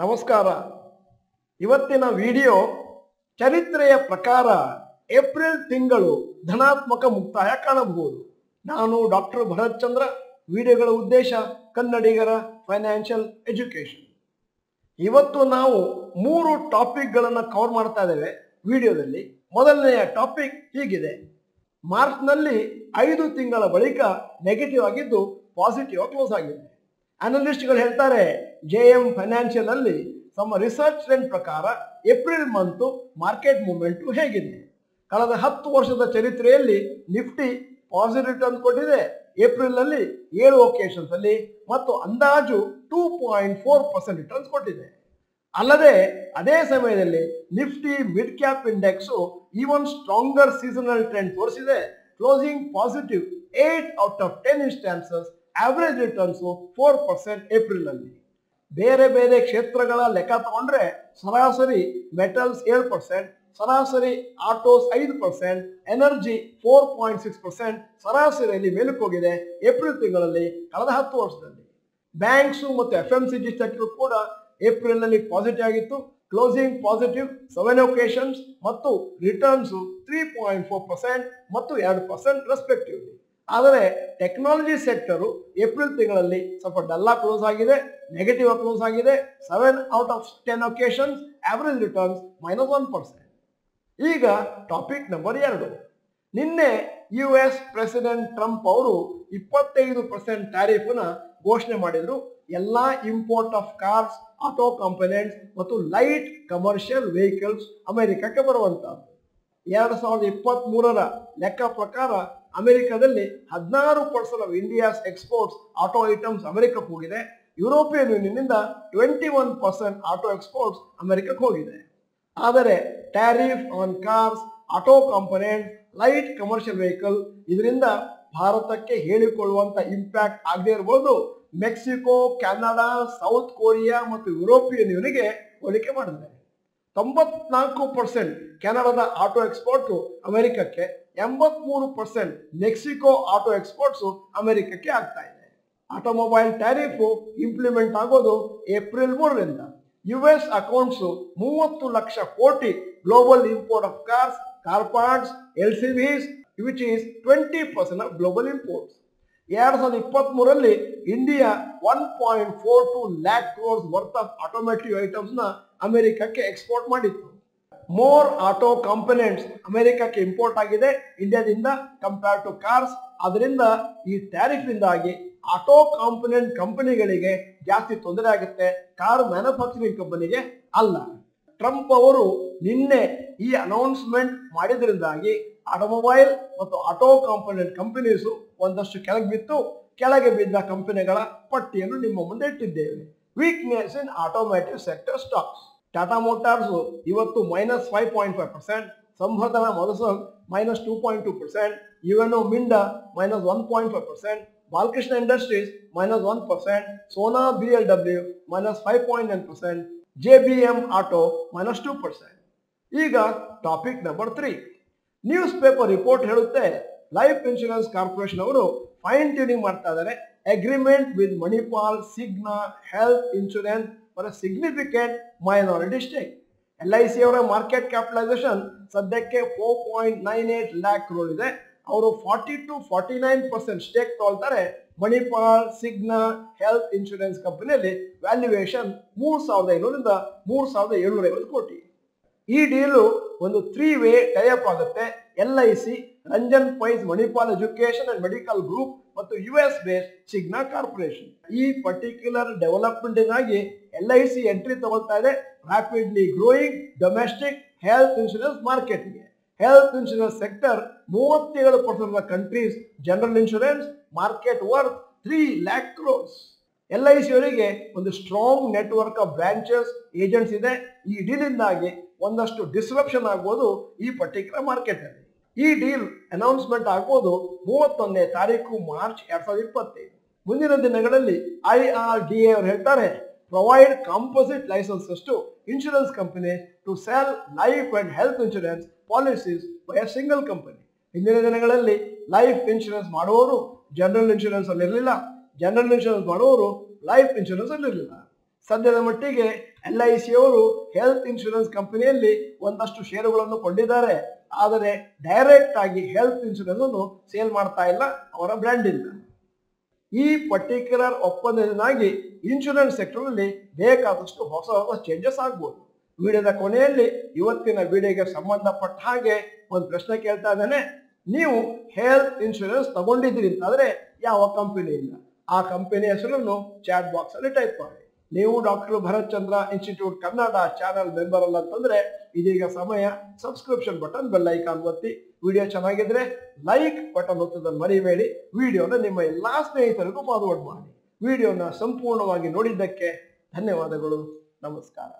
ನಮಸ್ಕಾರ. ಇವತ್ತಿನ ವಿಡಿಯೋ ಚರಿತ್ರೆಯ ಪ್ರಕಾರ ಏಪ್ರಿಲ್ ತಿಂಗಳು ಧನಾತ್ಮಕ ಮುಕ್ತಾಯ ಕಾಣಬಹುದು. ನಾನು ಡಾಕ್ಟರ್ ಭರತ್ ಚಂದ್ರ. ವಿಡಿಯೋಗಳ ಉದ್ದೇಶ ಕನ್ನಡಿಗರ ಫೈನಾನ್ಷಿಯಲ್ ಎಜುಕೇಶನ್. ಇವತ್ತು ನಾವು 3 ಟಾಪಿಕ್ಗಳನ್ನು ಕವರ್ ಮಾಡ್ತಾ ಇದ್ದೇವೆ ವಿಡಿಯೋದಲ್ಲಿ. ಮೊದಲನೆಯ ಟಾಪಿಕ್ ಹೀಗಿದೆ: ಮಾರ್ಚ್ನಲ್ಲಿ 5 ತಿಂಗಳ ಬಳಿಕ ನೆಗೆಟಿವ್ ಆಗಿದ್ದು ಪಾಸಿಟಿವ್ ಆಗಿ ಕ್ಲೋಸ್ ಆಗಿದೆ. ಅನಲಿಸ್ಟ್ಗಳು ಹೇಳ್ತಾರೆ JM ಫೈನಾನ್ಷಿಯಲ್ ಅಲ್ಲಿ ತಮ್ಮ ರಿಸರ್ಚ್ ಟ್ರೆಂಡ್ ಪ್ರಕಾರ ಏಪ್ರಿಲ್ ಮಂತು ಮಾರ್ಕೆಟ್ ಮೂವ್ಮೆಂಟ್ ಹೇಗಿದೆ. ಕಳೆದ 10 ವರ್ಷದ ಚರಿತ್ರೆಯಲ್ಲಿ ನಿಫ್ಟಿ ಪಾಸಿಟಿವ್ ರಿಟರ್ನ್ ಕೊಟ್ಟಿದೆ. ಏಪ್ರಿಲ್ ಅಲ್ಲಿ 7 ಒಕೇಶನ್ಸ್ ಅಲ್ಲಿ ಮತ್ತು ಅಂದಾಜು 2.4% ರಿಟರ್ನ್ಸ್ ಕೊಟ್ಟಿದೆ. ಅಲ್ಲದೆ ಅದೇ ಸಮಯದಲ್ಲಿ Nifty mid cap index even stronger seasonal trend ತೋರಿಸಿದೆ. Closing positive 8 out of 10 instances. Average returns 4% April ಅಲ್ಲಿ. ಬೇರೆ ಬೇರೆ ಕ್ಷೇತ್ರಗಳ ಲೆಕ್ಕ ತಗೊಂಡ್ರೆ ಸರಾಸರಿ ಮೆಟಲ್ಸ್ 7%, ಸರಾಸರಿ ಆಟೋಸ್ 5%, ಎನರ್ಜಿ 4.6% ಸರಾಸರಿಯಲ್ಲಿ ಮೇಲಕ್ಕೆ ಹೋಗಿದೆ ಏಪ್ರಿಲ್ ತಿಂಗಳಲ್ಲಿ ಕಳೆದ 10 ವರ್ಷದಲ್ಲಿ. ಬ್ಯಾಂಕ್ಸ್ ಮತ್ತು FMCG ಸೆಕ್ಟರ್ ಕೂಡ ಏಪ್ರಿಲ್ ನಲ್ಲಿ ಪಾಸಿಟಿವ್ ಆಗಿತ್ತು. ಕ್ಲೋಸಿಂಗ್ ಪಾಸಿಟಿವ್ 7 ಒಕೇಶನ್ಸ್ ಮತ್ತು ರಿಟರ್ನ್ಸ್ 3.4% ಮತ್ತು 2% ರೆಸ್ಪೆಕ್ಟಿವ್ಲಿ. ಆದರೆ ಟೆಕ್ನಾಲಜಿ ಸೆಕ್ಟರು ಏಪ್ರಿಲ್ ತಿಂಗಳಲ್ಲಿ ಸ್ವಲ್ಪ ಡಲ್ ಆಗಿ ಕ್ಲೋಸ್ ಆಗಿದೆ, ನೆಗೆಟಿವ್ ಆಗಿ ಕ್ಲೋಸ್ ಆಗಿದೆ. 7 out of 10 occasions, average returns -1%. ಈಗ ಟಾಪಿಕ್ ನಂಬರ್ 2. ನಿನ್ನೆ US ಪ್ರೆಸಿಡೆಂಟ್ ಟ್ರಂಪ್ ಅವರು 25% ಟ್ಯಾರಿಫ್ನ ಘೋಷಣೆ ಮಾಡಿದ್ರು. ಎಲ್ಲಾ import of cars, auto components ಮತ್ತು ಲೈಟ್ ಕಮರ್ಷಿಯಲ್ ವೆಹಿಕಲ್ಸ್ ಅಮೆರಿಕಕ್ಕೆ ಬರುವಂತಹದ್ದು. 2023ರ ಲೆಕ್ಕ ಪ್ರಕಾರ ಅಮೆರಿಕದಲ್ಲಿ 16% of India's exports auto items ಅಮೆರಿಕಕ್ಕೆ ಹೋಗಿದೆ. ಯುರೋಪಿಯನ್ ಯೂನಿಯನ್ನಿಂದ 21% ಆಟೋ ಎಕ್ಸ್ಪೋರ್ಟ್ಸ್ ಅಮೆರಿಕಕ್ಕೆ ಹೋಗಿದೆ. ಆದರೆ tariff on cars, auto components, light commercial vehicle ಇದರಿಂದ ಭಾರತಕ್ಕೆ ಹೇಳಿಕೊಳ್ಳುವಂತ ಇಂಪ್ಯಾಕ್ಟ್ ಆಗದೆ ಇರಬಹುದು. ಮೆಕ್ಸಿಕೋ, ಕೆನಡಾ, ಸೌತ್ ಕೊರಿಯಾ ಮತ್ತು ಯುರೋಪಿಯನ್ ಯೂನಿಯನ್ಗೆ ಹೋಲಿಕೆ ಮಾಡಿದ್ದಾರೆ. 94% ಕೆನಡಾದ ಆಟೋ ಎಕ್ಸ್ಪೋರ್ಟ್ ಅಮೆರಿಕಕ್ಕೆ, 83% ಮೆಕ್ಸಿಕೋ ಆಟೋ ಎಕ್ಸ್ಪೋರ್ಟ್ಸ್ ಅಮೆರಿಕಕ್ಕೆ ಆಗ್ತಾ ಇದೆ. ಆಟೋಮೊಬೈಲ್ ಟ್ಯಾರಿಫ್ ಇಂಪ್ಲಿಮೆಂಟ್ ಆಗೋದು ಏಪ್ರಿಲ್ 3ರಿಂದ. US ಅಕೌಂಟ್ಸ್ 30 ಲಕ್ಷ ಕೋಟಿ global import of cars, car parts, LCVs which is 20% of global imports. 2023ರಲ್ಲಿ India 1.42 lakh crores worth of automotive items ನ ಅಮೆರಿಕಕ್ಕೆ ಎಕ್ಸ್ಪೋರ್ಟ್ ಮಾಡಿತ್ತು. ಮೋರ್ ಆಟೋ ಕಾಂಪೊನೆಂಟ್ಸ್ ಅಮೆರಿಕಕ್ಕೆ ಇಂಪೋರ್ಟ್ ಆಗಿದೆ ಇಂಡಿಯಾದಿಂದ ಕಂಪೇರ್ ಟು ಕಾರ್ಸ್. ಅದರಿಂದ ಈ ಟ್ಯಾರಿಫ್ ಇಂದಾಗಿ ಆಟೋ ಕಾಂಪೊನೆಂಟ್ ಕಂಪನಿಗಳಿಗೆ ಜಾಸ್ತಿ ತೊಂದರೆ ಆಗುತ್ತೆ, ಕಾರ್ ಮ್ಯಾನುಫ್ಯಾಕ್ಚರಿಂಗ್ ಕಂಪನಿಗೆ ಅಲ್ಲ. ಟ್ರಂಪ್ ಅವರು ನಿನ್ನೆ ಈ ಅನೌನ್ಸ್ಮೆಂಟ್ ಮಾಡಿದ್ರಿಂದಾಗಿ ಆಟೋಮೊಬೈಲ್ ಮತ್ತು ಆಟೋ ಕಾಂಪೊನೆಂಟ್ ಕಂಪನೀಸ್ ಒಂದಷ್ಟು ಕೆಳಗೆ ಬಿದ್ದ ಕಂಪನಿಗಳ ಪಟ್ಟಿಯನ್ನು ನಿಮ್ಮ ಮುಂದೆ ಇಟ್ಟಿದ್ದೇವೆ. Weakness in automotive sector stocks. Tata Motors ಇವತ್ತು -5.5%, Samvardhana Motherson -2.2%, UNO Minda -1.5%, Balakrishna Industries -1%, Sona BLW -5.9%, JBM auto -2%. ಈಗ topic number 3. News paper report ಹೇಳುತ್ತೆ ಲೈಫ್ ಇನ್ಶೂರೆನ್ಸ್ ಕಾರ್ಪೊರೇಷನ್ ಅವರು ಫೈನ್ ಟ್ಯೂನಿಂಗ್ ಮಾಡ್ತಾ ಇದ್ದಾರೆ. Agreement with Manipal Cigna health insurance for a significant minority stake. LIC ಅವರ market capitalisation ಸದ್ಯಕ್ಕೆ 4.98 ಲ್ಯಾಕ್ ಕ್ರೋರ್ ಇದೆ. ಅವರು 40-49% ಸ್ಟೇಕ್ ತಗೊಳ್ತಾರೆ. ಮಣಿಪಾಲ್ ಸಿಗ್ನಾ ಹೆಲ್ತ್ ಇನ್ಶೂರೆನ್ಸ್ ಕಂಪನಿಯಲ್ಲಿ ವ್ಯಾಲ್ಯೂಯೇಷನ್ 3,500ರಿಂದ 3,750 ಕೋಟಿ. ಈ ಡೀಲು ಒಂದು 3-ವೇ ಟೈಅಪ್ ಆಗುತ್ತೆ. LIC, Ranjan Pais Manipal Education and Medical Group ಮತ್ತು US ಬೇಸ್ಡ್ ಸಿಗ್ನಾ ಕಾರ್ಪೊರೇಷನ್. ಈ ಪರ್ಟಿಕ್ಯುಲರ್ ಡೆವಲಪ್ಮೆಂಟ್ ಗಾಗಿ LIC ಎಂಟ್ರಿ ತಗೊಳ್ತಾ ಇದೆ rapidly growing domestic health insurance ಮಾರ್ಕೆಟ್ಗೆ. Health insurance sector 37% of country's general insurance market worth 3 lakh crores. LIC ಅವರಿಗೆ ಒಂದು strong network of branches, agents ಇದೆ. ಈ ಡೀಲ್ ಇಂದಾಗಿ ಒಂದಷ್ಟು ಡಿಸ್ರಪ್ಷನ್ ಆಗ್ಬೋದು ಈ ಪರ್ಟಿಕ್ಯುಲರ್ ಮಾರ್ಕೆಟ್ ಅಲ್ಲಿ. ಈ ಡೀಲ್ ಅನೌನ್ಸ್ಮೆಂಟ್ ಆಗ್ಬೋದು 31ನೇ ತಾರೀಕು ಮಾರ್ಚ್ 2025. ಮುಂದಿನ ದಿನಗಳಲ್ಲಿ IRDA ಅವರು ಹೇಳ್ತಾರೆ provide composite licences to insurance company to sell life and health insurance policies by a single company. ಹಿಂದಿನ ದಿನಗಳಲ್ಲಿ ಲೈಫ್ ಇನ್ಶೂರೆನ್ಸ್ ಮಾಡುವವರು ಜನರಲ್ ಇನ್ಶೂರೆನ್ಸ್ ಅಲ್ಲಿ ಇರಲಿಲ್ಲ, ಜನರಲ್ ಇನ್ಶೂರೆನ್ಸ್ ಮಾಡುವವರು ಲೈಫ್ ಇನ್ಶೂರೆನ್ಸ್ ಅಲ್ಲಿ ಇರಲಿಲ್ಲ. ಸದ್ಯದ ಮಟ್ಟಿಗೆ LIC ಅವರು ಹೆಲ್ತ್ ಇನ್ಶೂರೆನ್ಸ್ ಕಂಪನಿಯಲ್ಲಿ ಒಂದಷ್ಟು ಷೇರುಗಳನ್ನು ಕೊಂಡಿದ್ದಾರೆ. ಆದರೆ ಡೈರೆಕ್ಟ್ ಆಗಿ ಹೆಲ್ತ್ ಇನ್ಶೂರೆನ್ಸ್ ಅನ್ನು ಸೇಲ್ ಮಾಡ್ತಾ ಇಲ್ಲ, ಅವರ ಬ್ರ್ಯಾಂಡ್ ಇಲ್ಲ. ಈ ಪರ್ಟಿಕ್ಯುಲರ್ ಒಪ್ಪಂದದಿಂದಾಗಿ ಇನ್ಶೂರೆನ್ಸ್ ಸೆಕ್ಟರ್ ಅಲ್ಲಿ ಬೇಕಾದಷ್ಟು ಹೊಸ ಹೊಸ ಚೇಂಜಸ್ ಆಗ್ಬೋದು. ವಿಡಿಯೋದ ಕೊನೆಯಲ್ಲಿ ಇವತ್ತಿನ ವಿಡಿಯೋಗೆ ಸಂಬಂಧಪಟ್ಟ ಹಾಗೆ ಒಂದು ಪ್ರಶ್ನೆ ಕೇಳ್ತಾ ಇದ್ದೇನೆ. ನೀವು ಹೆಲ್ತ್ ಇನ್ಶೂರೆನ್ಸ್ ತಗೊಂಡಿದ್ದೀರಿ ಅಂತಾದ್ರೆ ಯಾವ ಕಂಪನಿಯಿಂದ, ಆ ಕಂಪನಿ ಹೆಸರನ್ನು ಚಾಟ್ ಬಾಕ್ಸ್ ಅಲ್ಲಿ ಟೈಪ್ ಮಾಡಿ. ನೀವು ಡಾಕ್ಟರ್ ಭರತ್ ಚಂದ್ರ ಇನ್ಸ್ಟಿಟ್ಯೂಟ್ ಕನ್ನಡ ಚಾನಲ್ ಮೆಂಬರ್ ಅಲ್ಲ ಅಂತಂದ್ರೆ ಇದೀಗ ಸಮಯ ಸಬ್ಸ್ಕ್ರಿಪ್ಷನ್ ಬಟನ್ ಬೆಲ್ ಐಕಾನ್ ಒತ್ತಿ. ವಿಡಿಯೋ ಚೆನ್ನಾಗಿದ್ರೆ ಲೈಕ್ ಬಟನ್ ಒತ್ತೋದನ್ನು ಮರಿಬೇಡಿ. ವಿಡಿಯೋನ ನಿಮ್ಮ ಎಲ್ಲಾ ಸ್ನೇಹಿತರಿಗೂ ಫಾರ್ವರ್ಡ್ ಮಾಡಿ. ವಿಡಿಯೋನ ಸಂಪೂರ್ಣವಾಗಿ ನೋಡಿದ್ದಕ್ಕೆ ಧನ್ಯವಾದಗಳು. ನಮಸ್ಕಾರ.